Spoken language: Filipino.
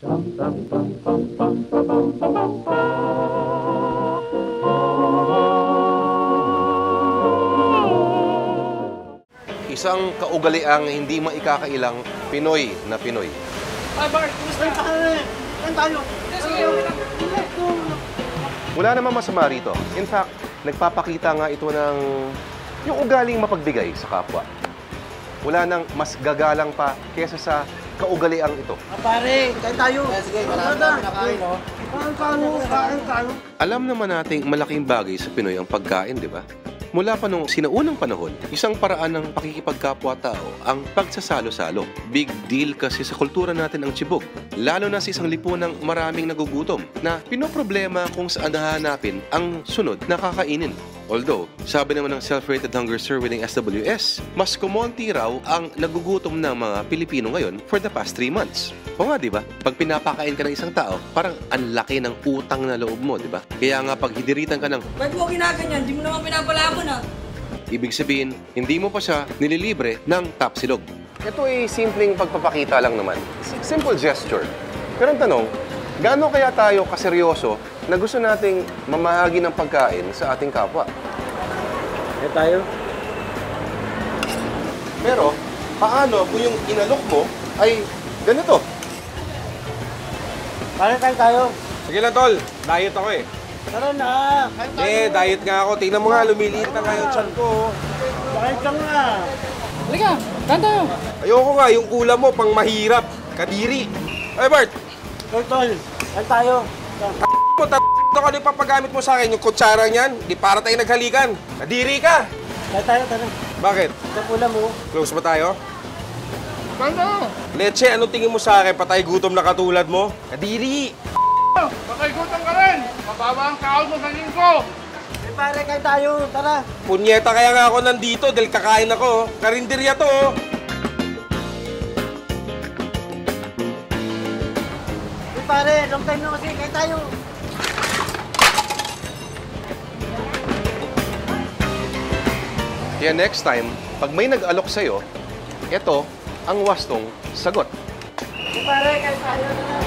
Isang kaugaliang hindi maikakailang Pinoy na Pinoy. Ay, Bart, kumusta? Saan tayo? Wala namang masama rito. In fact, nagpapakita nga ito ng yung ugaling mapagbigay sa kapwa. Wala nang mas gagalang pa kesa sa kaugaliang ito. Pare, kain tayo. Sige, marami na pinakain, no? Kain tayo. Alam naman nating malaking bagay sa Pinoy ang pagkain, di ba? Mula pa nung sinaunang panahon, isang paraan ng pakikipagkapwa-tao ang pagsasalo-salo. Big deal kasi sa kultura natin ang tibog. Lalo na sa isang lipunang maraming nagugutom na pinoproblema kung saan hahanapin ang sunod na kakainin. Although, sabi naman ng Self-Rated Hunger Survey ng SWS, mas kumonti raw ang nagugutom ng mga Pilipino ngayon for the past 3 months. O nga, di ba? Pag pinapakain ka ng isang tao, parang ang laki ng utang na loob mo, di ba? Kaya nga pag hidiritan ka ng, Ba't mo ginaganyan? Di mo naman pinapalamon, ah. ibig sabihin, hindi mo pa siya nililibre ng tapsilog. Ito ay simpleng pagpapakita lang naman. Simple gesture. Pero ang tanong, gaano kaya tayo kaseryoso na gusto nating mamahagi ng pagkain sa ating kapwa? Kain tayo. Pero, paano kung yung inalok mo ay ganito? Pare, kain tayo. Sige lang, tol. Diet ako eh. Tara na. Kain tayo. Diet nga ako. Tingnan mo nga, lumiliit na nga yung tiyan ko. Kain ka nga. Halika, kain tayo. Ayoko nga, yung ulam mo, pang mahirap. Kadiri. Ay, Bart! Tol, kain tayo. Ito ka yung papagamit mo sa akin, yung kutsara niyan. Di para tayo naghalikan. Kadiri ka! Kain tayo, tara. Bakit? Ito pula mo. Close ba tayo? Kain tayo. Leche, anong tingin mo sa akin? Patay gutom na katulad mo? Kadiri! Pakaigutom ka rin! Mababa ang kaon mo sa lingko! Hey, pare, kain tayo. Tara. Punyeta kaya nga ako nandito dahil kakain ako. Karinderya to, oh. Hey, pare, long time na kasi. Kain tayo. Kaya next time, pag may nag-alok sa'yo, ito ang wastong sagot. Hey, pare, kain tayo. Tara.